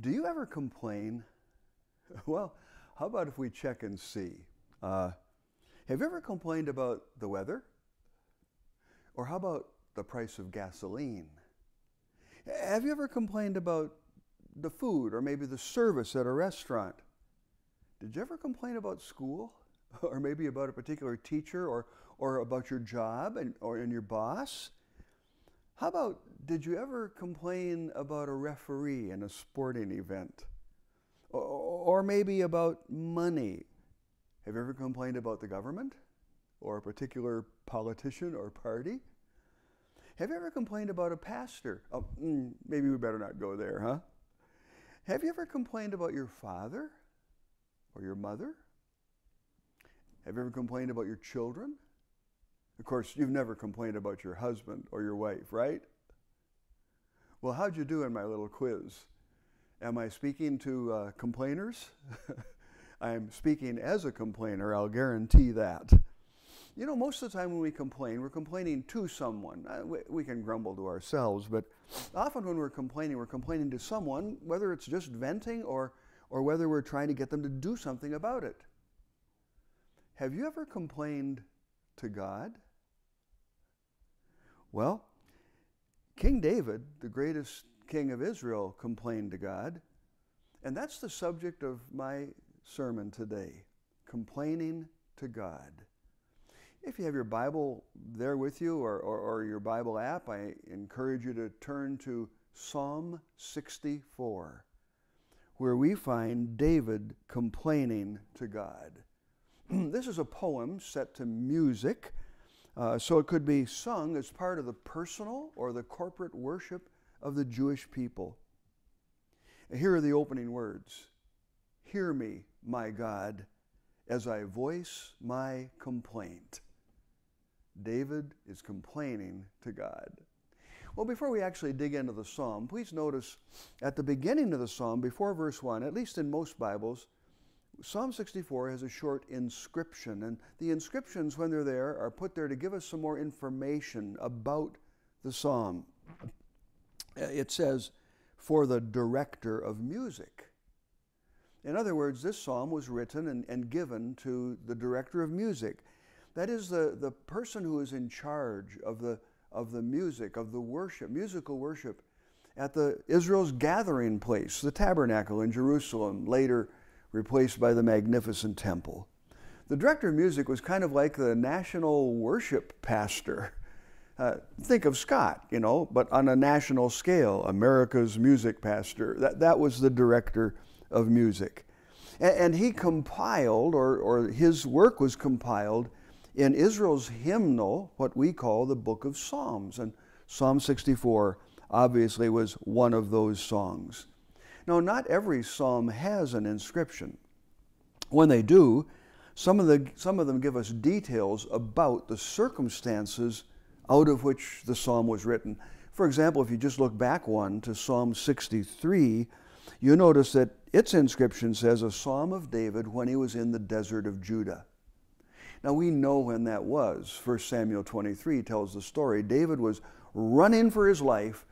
Do you ever complain? Well, how about if we check and see? Have you ever complained about the weather? Or how about the price of gasoline? Have you ever complained about the food or maybe the service at a restaurant? Did you ever complain about school? Or maybe about a particular teacher or about your job or your boss? How about, did you ever complain about a referee in a sporting event? Or maybe about money? Have you ever complained about the government? Or a particular politician or party? Have you ever complained about a pastor? Oh, maybe we better not go there, huh? Have you ever complained about your father or your mother? Have you ever complained about your children? Of course, you've never complained about your husband or your wife, right? Well, how'd you do in my little quiz? Am I speaking to complainers? I'm speaking as a complainer, I'll guarantee that. You know, most of the time when we complain, we're complaining to someone. We can grumble to ourselves, but often when we're complaining to someone, whether it's just venting or whether we're trying to get them to do something about it. Have you ever complained to God? Well, King David, the greatest king of Israel, complained to God. And that's the subject of my sermon today, complaining to God. If you have your Bible there with you or your Bible app, I encourage you to turn to Psalm 64, where we find David complaining to God. This is a poem set to music, so it could be sung as part of the personal or the corporate worship of the Jewish people. Here are the opening words. Hear me, my God, as I voice my complaint. David is complaining to God. Well, before we actually dig into the psalm, please notice at the beginning of the psalm, before verse 1, at least in most Bibles, Psalm 64 has a short inscription, and the inscriptions, when they're there, are put there to give us some more information about the psalm. It says, for the director of music. In other words, this psalm was written and given to the director of music. That is the person who is in charge of the music, of the worship, musical worship, at Israel's gathering place, the tabernacle in Jerusalem, later replaced by the magnificent temple. The director of music was kind of like the national worship pastor. Think of Scott, but on a national scale, America's music pastor. That was the director of music. And he compiled, or his work was compiled in Israel's hymnal, what we call the Book of Psalms. And Psalm 64 obviously was one of those songs. Now, not every psalm has an inscription. When they do, some of them give us details about the circumstances out of which the psalm was written. For example, if you just look back one to Psalm 63, you notice that its inscription says, a psalm of David when he was in the desert of Judah. Now, we know when that was. 1 Samuel 23 tells the story. David was running for his life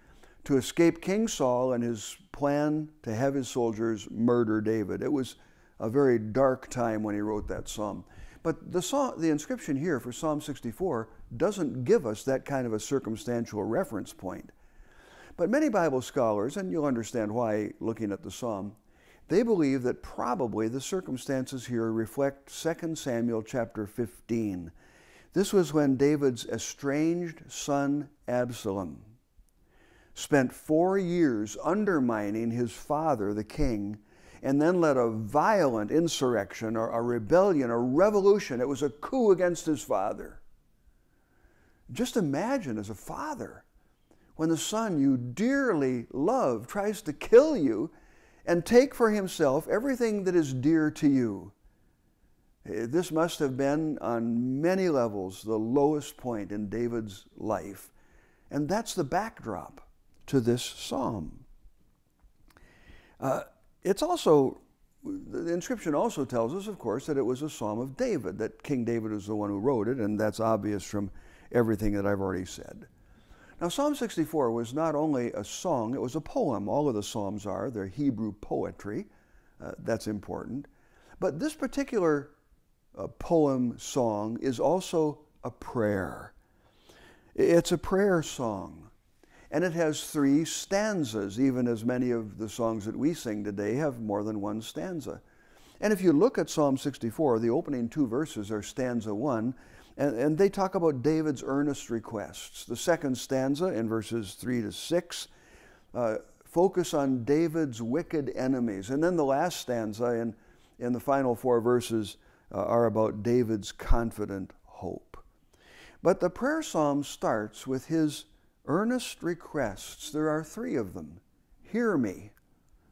to escape King Saul and his plan to have his soldiers murder David. It was a very dark time when he wrote that psalm. But the inscription here for Psalm 64 doesn't give us that kind of a circumstantial reference point. But many Bible scholars, and you'll understand why looking at the psalm, they believe that probably the circumstances here reflect 2 Samuel chapter 15. This was when David's estranged son Absalom spent 4 years undermining his father, the king, and then led a violent insurrection or a rebellion, a revolution. It was a coup against his father. Just imagine as a father, when the son you dearly love tries to kill you and take for himself everything that is dear to you. This must have been, on many levels, the lowest point in David's life. And that's the backdrop to this psalm. The inscription also tells us, of course, that it was a psalm of David, that King David was the one who wrote it, and that's obvious from everything that I've already said. Now, Psalm 64 was not only a song, it was a poem. All of the Psalms are. They're Hebrew poetry. That's important. But this particular poem song is also a prayer. It's a prayer song. And it has 3 stanzas, even as many of the songs that we sing today have more than one stanza. And if you look at Psalm 64, the opening 2 verses are stanza 1, and they talk about David's earnest requests. The second stanza in verses 3 to 6 focus on David's wicked enemies. And then the last stanza in the final 4 verses are about David's confident hope. But the prayer psalm starts with his earnest requests. There are 3 of them. Hear me,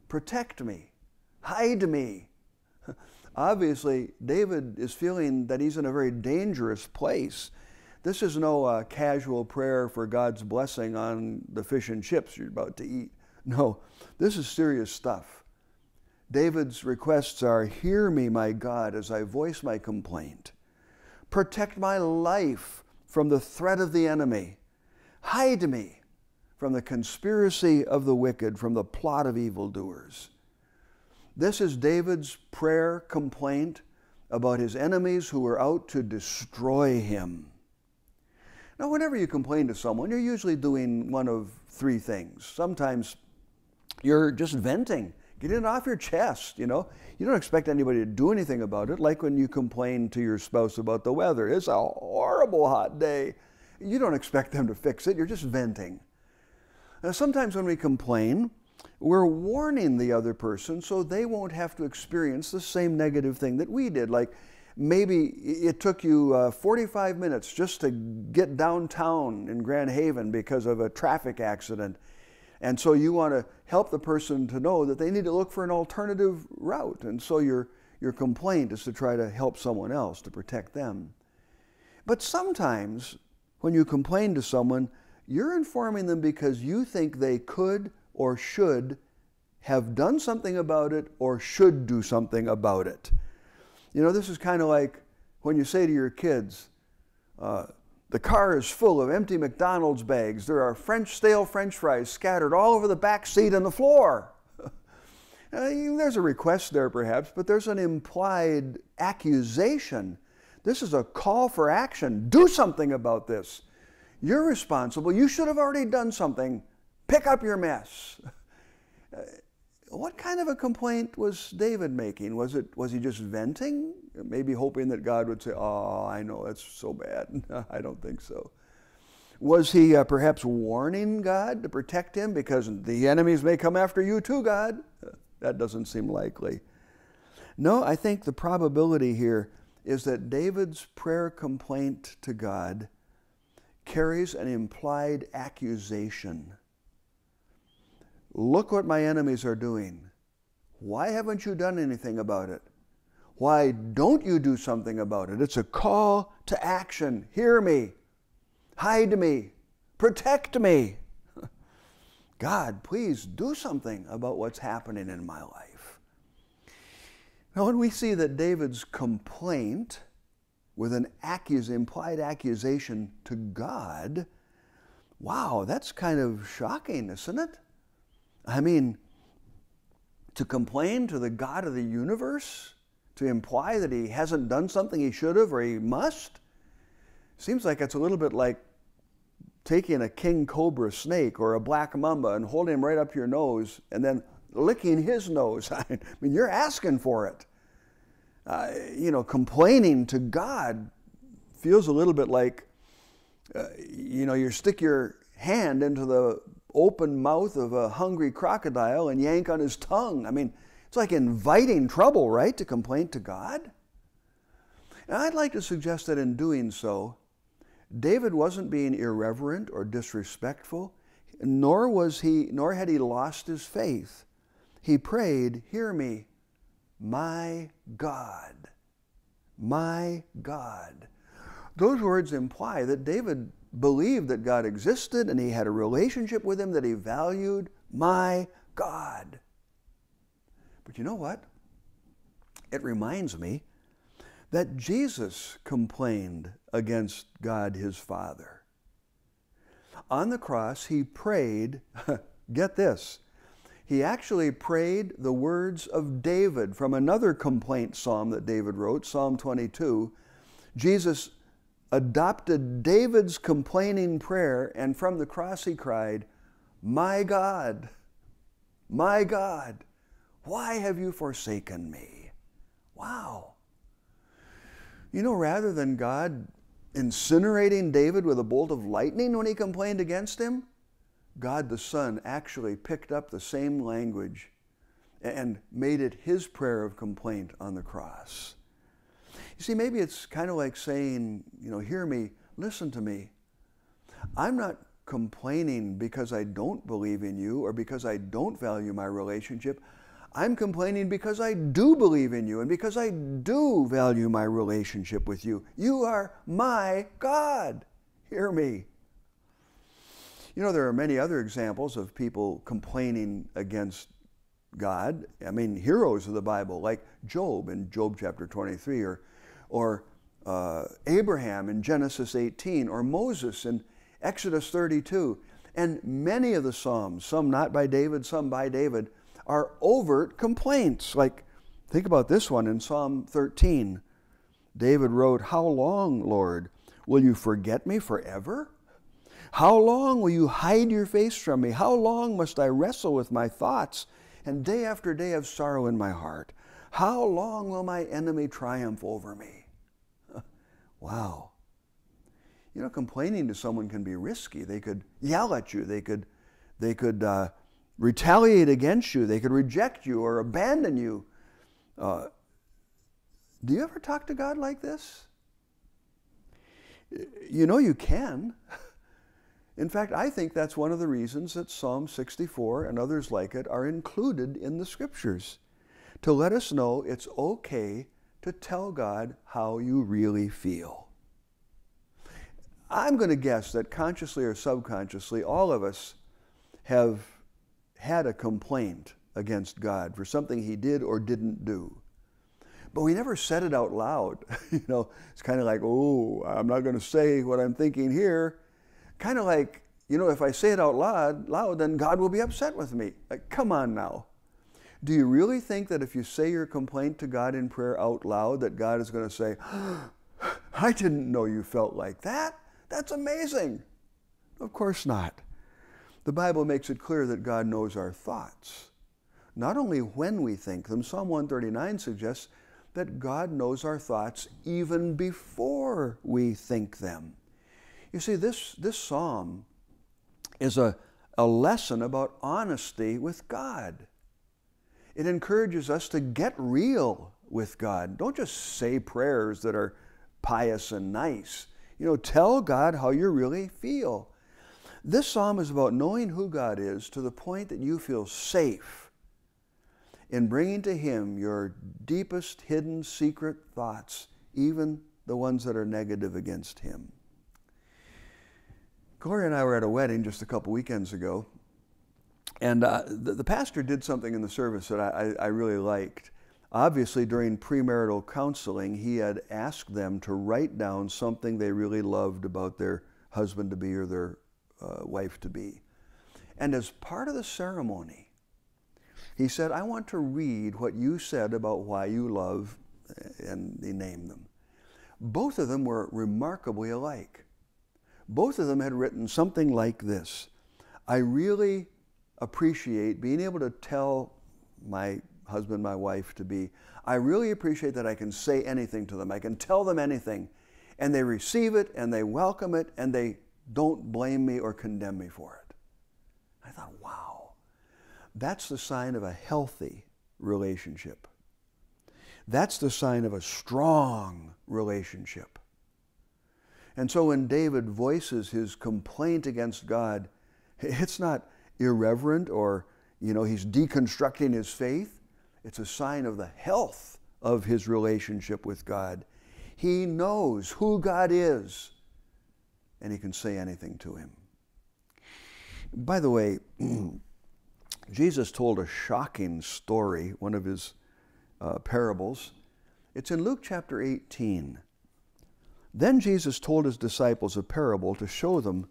protect me, hide me. Obviously, David is feeling that he's in a very dangerous place. This is no casual prayer for God's blessing on the fish and chips you're about to eat. No, this is serious stuff. David's requests are, hear me, my God, as I voice my complaint. Protect my life from the threat of the enemy. Hide me from the conspiracy of the wicked, from the plot of evildoers. This is David's prayer complaint about his enemies who are out to destroy him. Now, whenever you complain to someone, you're usually doing one of 3 things. Sometimes you're just venting, getting it off your chest, you know. You don't expect anybody to do anything about it, like when you complain to your spouse about the weather. It's a horrible hot day. You don't expect them to fix it. You're just venting. Now, sometimes when we complain, we're warning the other person so they won't have to experience the same negative thing that we did. Like maybe it took you 45 minutes just to get downtown in Grand Haven because of a traffic accident. And so you want to help the person to know that they need to look for an alternative route. And so your complaint is to try to help someone else, to protect them. But sometimes when you complain to someone, you're informing them because you think they could or should have done something about it or should do something about it. You know, this is kind of like when you say to your kids, the car is full of empty McDonald's bags. There are stale French fries scattered all over the back seat and the floor. There's a request there perhaps, but there's an implied accusation. This is a call for action. Do something about this. You're responsible. You should have already done something. Pick up your mess. What kind of a complaint was David making? Was he just venting? Maybe hoping that God would say, oh, I know, that's so bad. I don't think so. Was he perhaps warning God to protect him because the enemies may come after you too, God? That doesn't seem likely. No, I think the probability here is that David's prayer complaint to God carries an implied accusation. Look what my enemies are doing. Why haven't you done anything about it? Why don't you do something about it? It's a call to action. Hear me. Hide me. Protect me. God, please do something about what's happening in my life. Now, when we see that David's complaint with an implied accusation to God, wow, that's kind of shocking, isn't it? I mean, to complain to the God of the universe, to imply that he hasn't done something he should have or he must, seems like it's a little bit like taking a king cobra snake or a black mamba and holding him right up your nose and then licking his nose. I mean, you're asking for it. Complaining to God feels a little bit like, you stick your hand into the open mouth of a hungry crocodile and yank on his tongue. I mean, it's like inviting trouble, right, to complain to God? And I'd like to suggest that in doing so, David wasn't being irreverent or disrespectful, nor had he lost his faith. He prayed, hear me, my God, my God. Those words imply that David believed that God existed and he had a relationship with him that he valued, my God. But you know what? It reminds me that Jesus complained against God his Father. On the cross, he prayed, get this, he actually prayed the words of David from another complaint psalm that David wrote, Psalm 22. Jesus adopted David's complaining prayer, and from the cross he cried, my God, why have you forsaken me? Wow. You know, rather than God incinerating David with a bolt of lightning when he complained against him, God the Son actually picked up the same language and made it his prayer of complaint on the cross. You see, maybe it's kind of like saying, you know, hear me, listen to me. I'm not complaining because I don't believe in you or because I don't value my relationship. I'm complaining because I do believe in you and because I do value my relationship with you. You are my God. Hear me. You know, there are many other examples of people complaining against God. I mean, heroes of the Bible like Job in Job chapter 23 or Abraham in Genesis 18 or Moses in Exodus 32. And many of the Psalms, some not by David, some by David, are overt complaints. Like, think about this one in Psalm 13. David wrote, how long, Lord, will you forget me forever? How long will you hide your face from me? How long must I wrestle with my thoughts and day after day have sorrow in my heart? How long will my enemy triumph over me? Wow. You know, complaining to someone can be risky. They could yell at you. They could retaliate against you. They could reject you or abandon you. Do you ever talk to God like this? You know you can. In fact, I think that's one of the reasons that Psalm 64 and others like it are included in the Scriptures, to let us know it's okay to tell God how you really feel. I'm going to guess that consciously or subconsciously, all of us have had a complaint against God for something he did or didn't do. But we never said it out loud. You know, it's kind of like, oh, I'm not going to say what I'm thinking here. Kind of like, you know, if I say it out loud, then God will be upset with me. Like, come on now. Do you really think that if you say your complaint to God in prayer out loud, that God is going to say, I didn't know you felt like that. That's amazing. Of course not. The Bible makes it clear that God knows our thoughts, not only when we think them. Psalm 139 suggests that God knows our thoughts even before we think them. You see, this psalm is a lesson about honesty with God. It encourages us to get real with God. Don't just say prayers that are pious and nice. You know, tell God how you really feel. This psalm is about knowing who God is to the point that you feel safe in bringing to Him your deepest hidden secret thoughts, even the ones that are negative against Him. Gloria and I were at a wedding just a couple weekends ago, and the pastor did something in the service that I really liked. Obviously, during premarital counseling, he had asked them to write down something they really loved about their husband-to-be or their wife-to-be. And as part of the ceremony, he said, I want to read what you said about why you love, and he named them. Both of them were remarkably alike. Both of them had written something like this: I really appreciate being able to tell my husband, my wife-to-be, I really appreciate that I can say anything to them. I can tell them anything. And they receive it, and they welcome it, and they don't blame me or condemn me for it. I thought, wow, that's the sign of a healthy relationship. That's the sign of a strong relationship. And so when David voices his complaint against God, it's not irreverent or, you know, he's deconstructing his faith. It's a sign of the health of his relationship with God. He knows who God is, and he can say anything to him. By the way, Jesus told a shocking story, one of his parables. It's in Luke chapter 18. Then Jesus told his disciples a parable to show them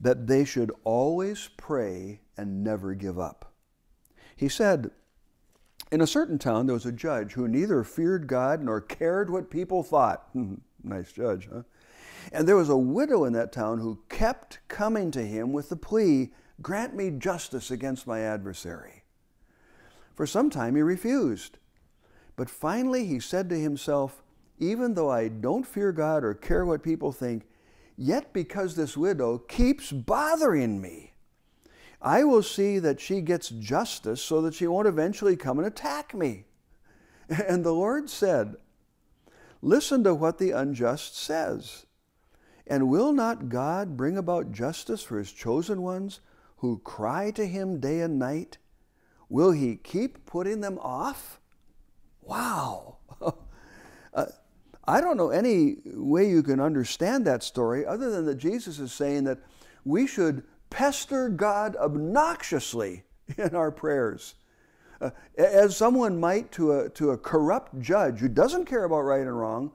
that they should always pray and never give up. He said, in a certain town there was a judge who neither feared God nor cared what people thought. Nice judge, huh? And there was a widow in that town who kept coming to him with the plea, "Grant me justice against my adversary." For some time he refused. But finally he said to himself, "Even though I don't fear God or care what people think, yet because this widow keeps bothering me, I will see that she gets justice so that she won't eventually come and attack me." And the Lord said, "Listen to what the unjust says. And will not God bring about justice for his chosen ones who cry to him day and night? Will he keep putting them off?" Wow. I don't know any way you can understand that story other than that Jesus is saying that we should pester God obnoxiously in our prayers. As someone might to a corrupt judge who doesn't care about right and wrong,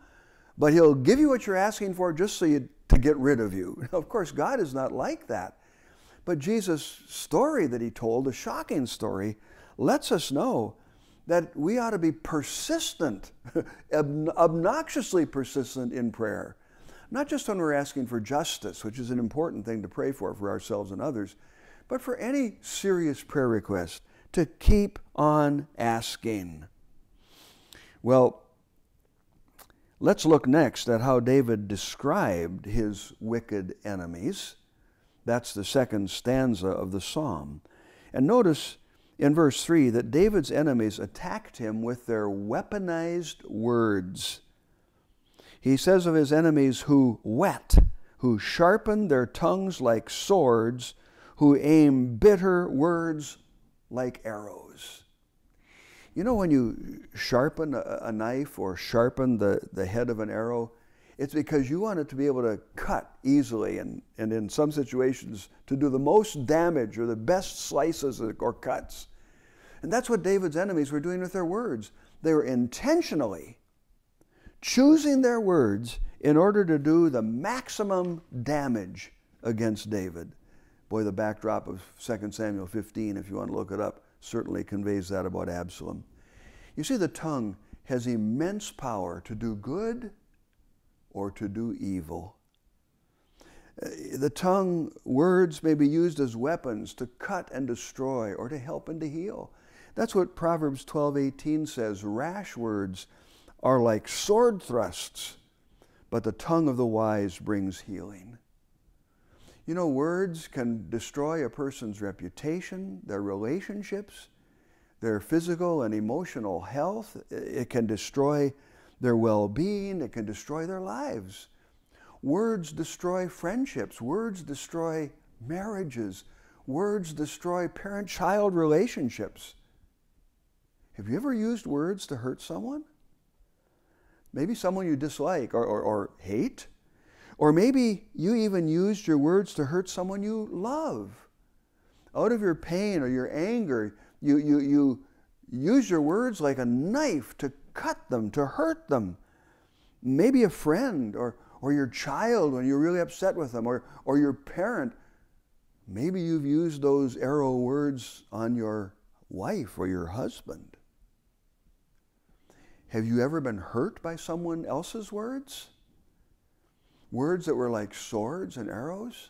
but he'll give you what you're asking for just to get rid of you. Of course, God is not like that. But Jesus' story that he told, a shocking story, lets us know that we ought to be persistent, obnoxiously persistent in prayer. Not just when we're asking for justice, which is an important thing to pray for ourselves and others, but for any serious prayer request, to keep on asking. Well, let's look next at how David described his wicked enemies. That's the second stanza of the psalm. And notice in verse 3 that David's enemies attacked him with their weaponized words. He says of his enemies who whet, who sharpen their tongues like swords, who aim bitter words like arrows. You know, when you sharpen a knife or sharpen the head of an arrow, it's because you want it to be able to cut easily and in some situations to do the most damage or the best slices or cuts. And that's what David's enemies were doing with their words. They were intentionally choosing their words in order to do the maximum damage against David. Boy, the backdrop of 2 Samuel 15, if you want to look it up, certainly conveys that about Absalom. You see, the tongue has immense power to do good or to do evil. The tongue, words may be used as weapons to cut and destroy or to help and to heal. That's what Proverbs 12:18 says. Rash words are like sword thrusts, but the tongue of the wise brings healing. You know, words can destroy a person's reputation, their relationships, their physical and emotional health. It can destroy their well-being. It can destroy their lives. Words destroy friendships. Words destroy marriages. Words destroy parent-child relationships. Have you ever used words to hurt someone? Maybe someone you dislike or hate? Or maybe you even used your words to hurt someone you love. Out of your pain or your anger, you use your words like a knife to cut them, to hurt them. Maybe a friend or your child when you're really upset with them, or your parent. Maybe you've used those arrow words on your wife or your husband. Have you ever been hurt by someone else's words? Words that were like swords and arrows?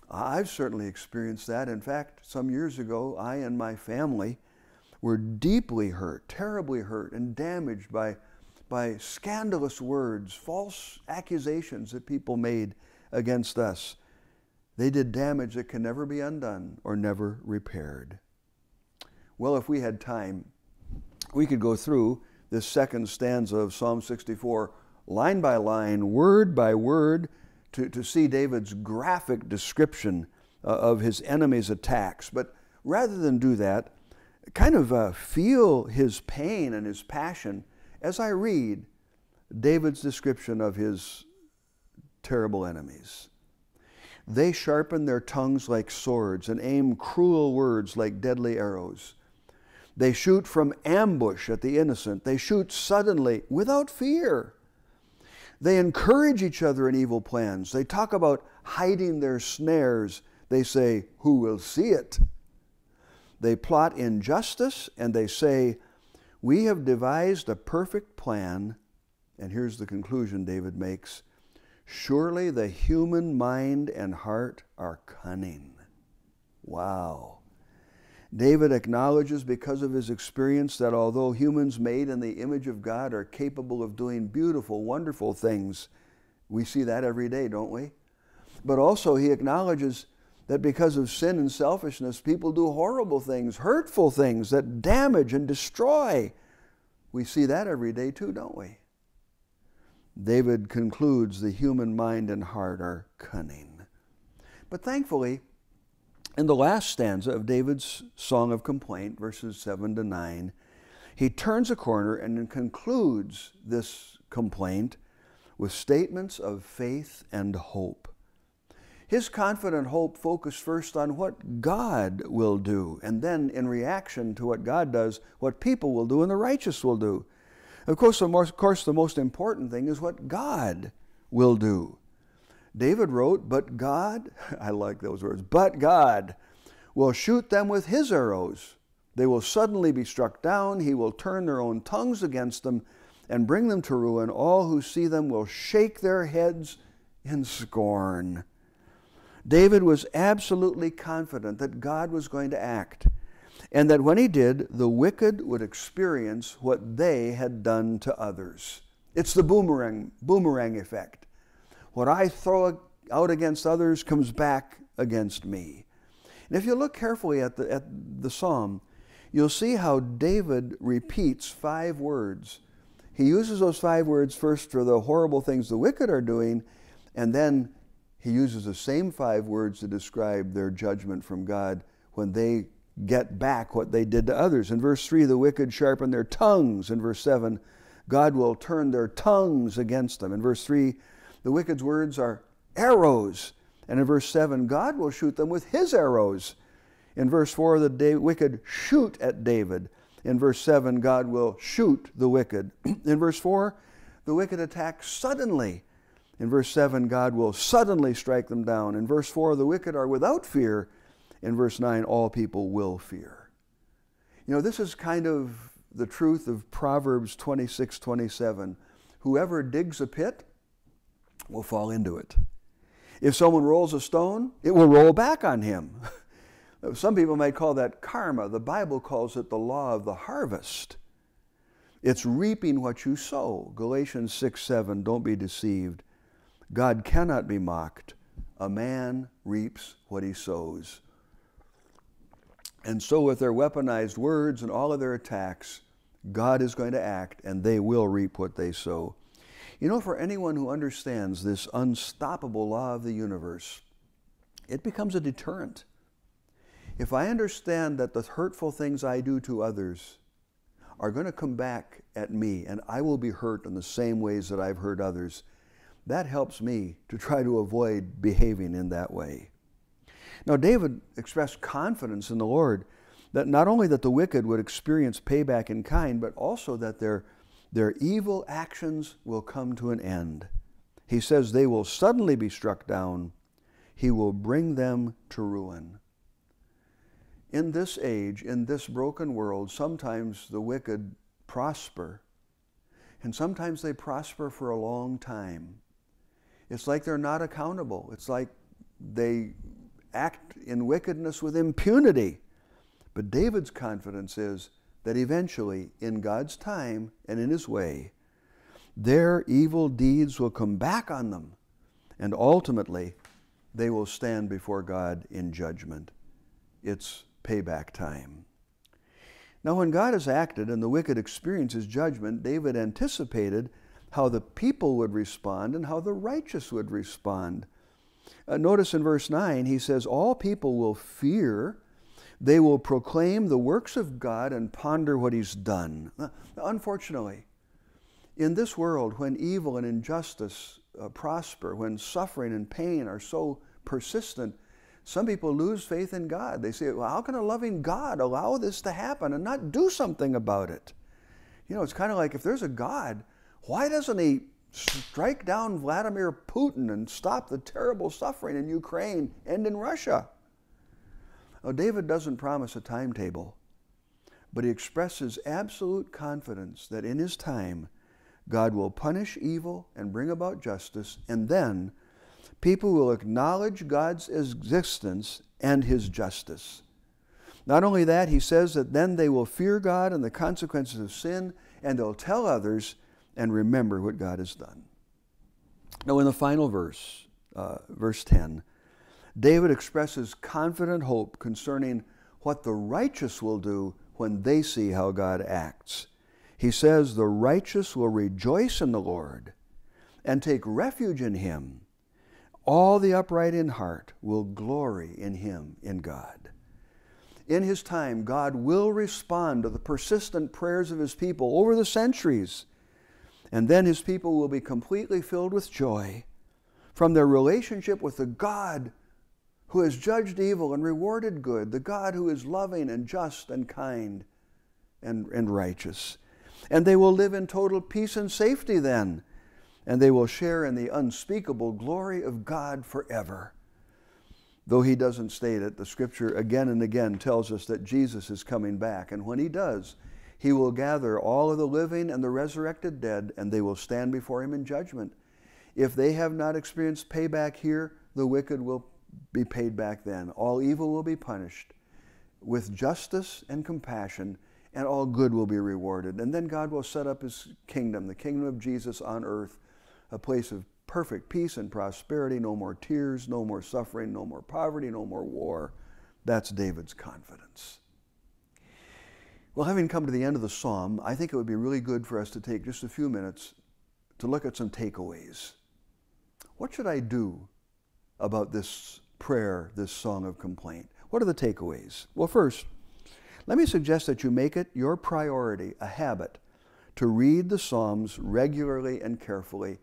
I've certainly experienced that. In fact, some years ago, I and my family were deeply hurt, terribly hurt, and damaged by scandalous words, false accusations that people made against us. They did damage that can never be undone or never repaired. Well, if we had time, we could go through this second stanza of Psalm 64 line by line, word by word, to see David's graphic description of his enemies' attacks. But rather than do that, kind of feel his pain and his passion as I read David's description of his terrible enemies. They sharpen their tongues like swords and aim cruel words like deadly arrows. They shoot from ambush at the innocent. They shoot suddenly without fear. They encourage each other in evil plans. They talk about hiding their snares. They say, "Who will see it?" They plot injustice, and they say, "We have devised a perfect plan." And here's the conclusion David makes: "Surely the human mind and heart are cunning." Wow. David acknowledges, because of his experience, that although humans made in the image of God are capable of doing beautiful, wonderful things, we see that every day, don't we? But also he acknowledges that because of sin and selfishness, people do horrible things, hurtful things that damage and destroy. We see that every day too, don't we? David concludes the human mind and heart are cunning. But thankfully, in the last stanza of David's Song of Complaint, verses 7 to 9, he turns a corner and concludes this complaint with statements of faith and hope. His confident hope focused first on what God will do, and then in reaction to what God does, what people will do and the righteous will do. Of course, the most important thing is what God will do. David wrote, "But God," I like those words, "but God will shoot them with his arrows. They will suddenly be struck down. He will turn their own tongues against them and bring them to ruin. All who see them will shake their heads in scorn." David was absolutely confident that God was going to act, and that when he did, the wicked would experience what they had done to others. It's the boomerang effect. What I throw out against others comes back against me. And if you look carefully at the psalm, you'll see how David repeats 5 words. He uses those 5 words first for the horrible things the wicked are doing, and then he uses the same 5 words to describe their judgment from God when they get back what they did to others. In verse 3, the wicked sharpen their tongues. In verse 7, God will turn their tongues against them. In verse 3, the wicked's words are arrows. And in verse 7, God will shoot them with his arrows. In verse 4, the wicked shoot at David. In verse 7, God will shoot the wicked. In verse 4, the wicked attack suddenly. In verse 7, God will suddenly strike them down. In verse 4, the wicked are without fear. In verse 9, all people will fear. You know, this is kind of the truth of Proverbs 26:27. Whoever digs a pit will fall into it. If someone rolls a stone, it will roll back on him. Some people might call that karma. The Bible calls it the law of the harvest. It's reaping what you sow. Galatians 6:7, don't be deceived. God cannot be mocked. A man reaps what he sows. And so with their weaponized words and all of their attacks, God is going to act, and they will reap what they sow. You know, for anyone who understands this unstoppable law of the universe, it becomes a deterrent. If I understand that the hurtful things I do to others are going to come back at me, and I will be hurt in the same ways that I've hurt others, that helps me to try to avoid behaving in that way. Now, David expressed confidence in the Lord that not only that the wicked would experience payback in kind, but also that their evil actions will come to an end. He says they will suddenly be struck down. He will bring them to ruin. In this age, in this broken world, sometimes the wicked prosper, and sometimes they prosper for a long time. It's like they're not accountable. It's like they act in wickedness with impunity. But David's confidence is that eventually, in God's time and in his way, their evil deeds will come back on them, and ultimately they will stand before God in judgment. It's payback time. Now, when God has acted and the wicked experiences judgment, David anticipated how the people would respond and how the righteous would respond. Notice in verse 9, he says, all people will fear. They will proclaim the works of God and ponder what he's done. Unfortunately, in this world, when evil and injustice prosper, when suffering and pain are so persistent, some people lose faith in God. They say, well, how can a loving God allow this to happen and not do something about it? You know, it's kind of like, if there's a God, why doesn't he Strike down Vladimir Putin and stop the terrible suffering in Ukraine and in Russia. Now, David doesn't promise a timetable, but he expresses absolute confidence that in his time, God will punish evil and bring about justice, and then people will acknowledge God's existence and his justice. Not only that, he says that then they will fear God and the consequences of sin, and they'll tell others and remember what God has done. Now, in the final verse, verse 10, David expresses confident hope concerning what the righteous will do when they see how God acts. He says, the righteous will rejoice in the Lord and take refuge in him. All the upright in heart will glory in him, in God. In his time, God will respond to the persistent prayers of his people over the centuries. And then his people will be completely filled with joy from their relationship with the God who has judged evil and rewarded good, the God who is loving and just and kind and righteous. And they will live in total peace and safety then, and they will share in the unspeakable glory of God forever. Though he doesn't state it, the Scripture again and again tells us that Jesus is coming back, and when he does, he will gather all of the living and the resurrected dead, and they will stand before him in judgment. If they have not experienced payback here, the wicked will be paid back then. All evil will be punished with justice and compassion, and all good will be rewarded. And then God will set up his kingdom, the kingdom of Jesus on earth, a place of perfect peace and prosperity, no more tears, no more suffering, no more poverty, no more war. That's David's confidence. Well, having come to the end of the psalm, I think it would be really good for us to take just a few minutes to look at some takeaways. What should I do about this prayer, this song of complaint? What are the takeaways? Well, first, let me suggest that you make it your priority, a habit, to read the Psalms regularly and carefully.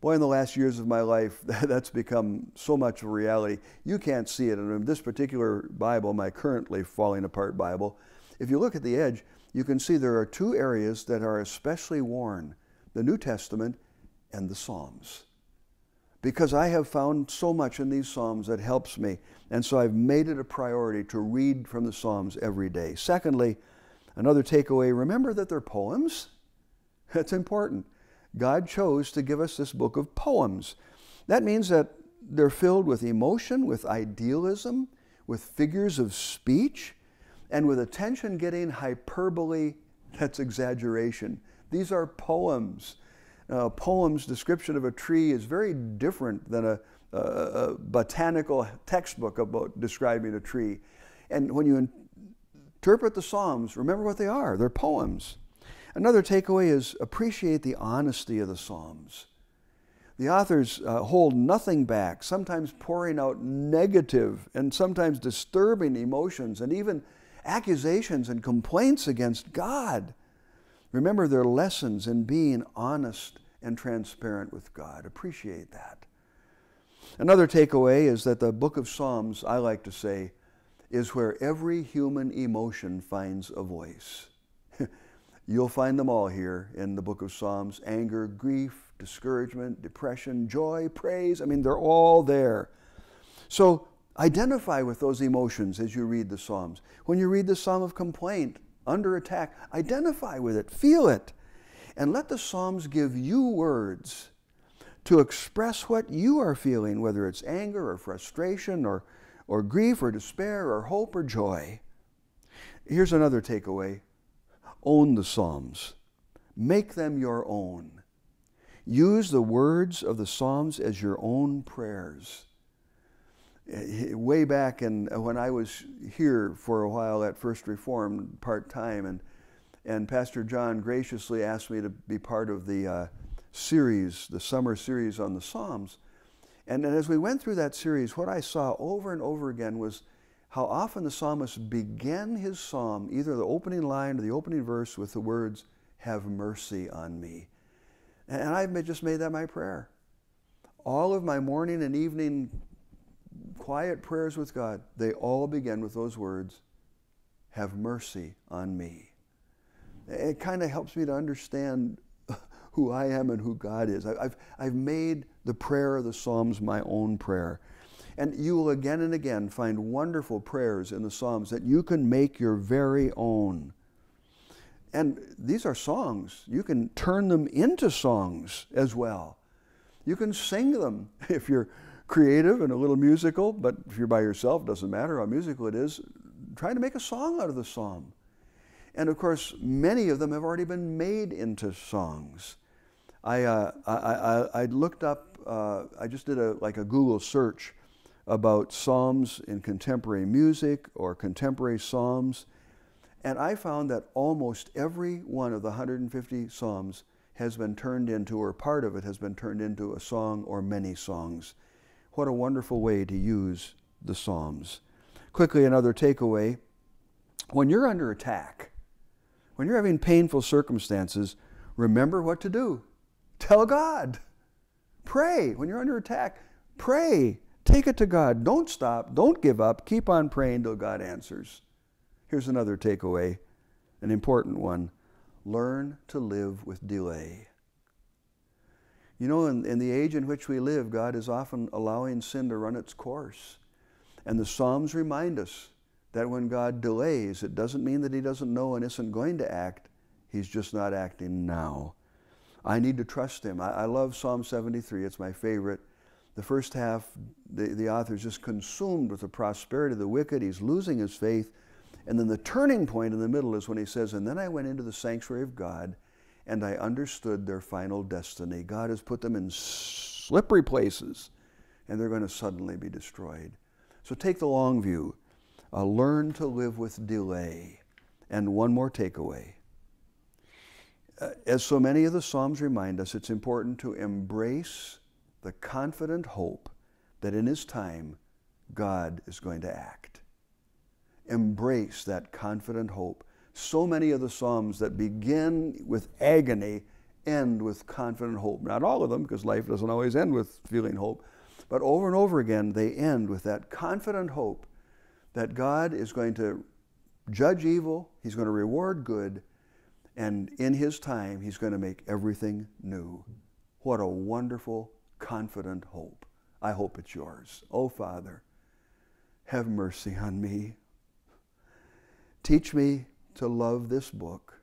Boy, in the last years of my life, that's become so much of a reality. You can't see it. And in this particular Bible, my currently falling apart Bible, if you look at the edge, you can see there are two areas that are especially worn, the New Testament and the Psalms. Because I have found so much in these Psalms that helps me, and so I've made it a priority to read from the Psalms every day. Secondly, another takeaway, remember that they're poems. That's important. God chose to give us this book of poems. That means that they're filled with emotion, with idealism, with figures of speech, and with attention-getting hyperbole, that's exaggeration. These are poems. Poem's description of a tree is very different than a botanical textbook about describing a tree. And when you interpret the Psalms, remember what they are. They're poems. Another takeaway is appreciate the honesty of the Psalms. The authors hold nothing back, sometimes pouring out negative and sometimes disturbing emotions and even accusations and complaints against God. Remember their lessons in being honest and transparent with God. Appreciate that. Another takeaway is that the book of Psalms, I like to say, is where every human emotion finds a voice. You'll find them all here in the book of Psalms. Anger, grief, discouragement, depression, joy, praise. I mean, they're all there. So identify with those emotions as you read the Psalms. When you read the Psalm of complaint, under attack, identify with it, feel it, and let the Psalms give you words to express what you are feeling, whether it's anger or frustration or grief or despair or hope or joy. Here's another takeaway. Own the Psalms. Make them your own. Use the words of the Psalms as your own prayers. Way back when I was here for a while at First Reformed part-time, and Pastor John graciously asked me to be part of the series, the summer series on the Psalms. And as we went through that series, what I saw over and over again was how often the psalmist began his psalm, either the opening line or the opening verse, with the words, "Have mercy on me." And I've just made that my prayer. All of my morning and evening quiet prayers with God, they all begin with those words, "Have mercy on me." It kind of helps me to understand who I am and who God is. I've made the prayer of the Psalms my own prayer. And you will again and again find wonderful prayers in the Psalms that you can make your very own. And these are songs. You can turn them into songs as well. You can sing them if you're creative and a little musical, but if you're by yourself, it doesn't matter how musical it is. Try to make a song out of the psalm. And of course, many of them have already been made into songs. I looked up, I just did a Google search about psalms in contemporary music or contemporary psalms, and I found that almost every one of the 150 psalms has been turned into, or part of it has been turned into, a song or many songs. What a wonderful way to use the psalms. Quickly, another takeaway. When you're under attack, when you're having painful circumstances, remember what to do. Tell God. Pray. When you're under attack, pray. Take it to God. Don't stop. Don't give up. Keep on praying till God answers. Here's another takeaway, an important one. Learn to live with delay. You know, in the age in which we live, God is often allowing sin to run its course. And the Psalms remind us that when God delays, it doesn't mean that He doesn't know and isn't going to act. He's just not acting now. I need to trust Him. I love Psalm 73. It's my favorite. The first half, the author is just consumed with the prosperity of the wicked. He's losing his faith. And then the turning point in the middle is when he says, and then I went into the sanctuary of God, and I understood their final destiny. God has put them in slippery places, and they're going to suddenly be destroyed. So take the long view. Learn to live with delay. And one more takeaway. As so many of the Psalms remind us, it's important to embrace the confident hope that in His time, God is going to act. Embrace that confident hope. So many of the Psalms that begin with agony end with confident hope. Not all of them, because life doesn't always end with feeling hope. But over and over again, they end with that confident hope that God is going to judge evil, He's going to reward good, and in His time, He's going to make everything new. What a wonderful, confident hope. I hope it's yours. Oh, Father, have mercy on me. Teach me to love this book,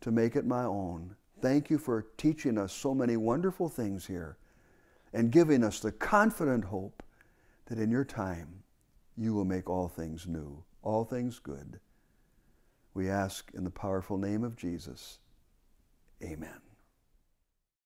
to make it my own. Thank You for teaching us so many wonderful things here and giving us the confident hope that in Your time, You will make all things new, all things good. We ask in the powerful name of Jesus. Amen.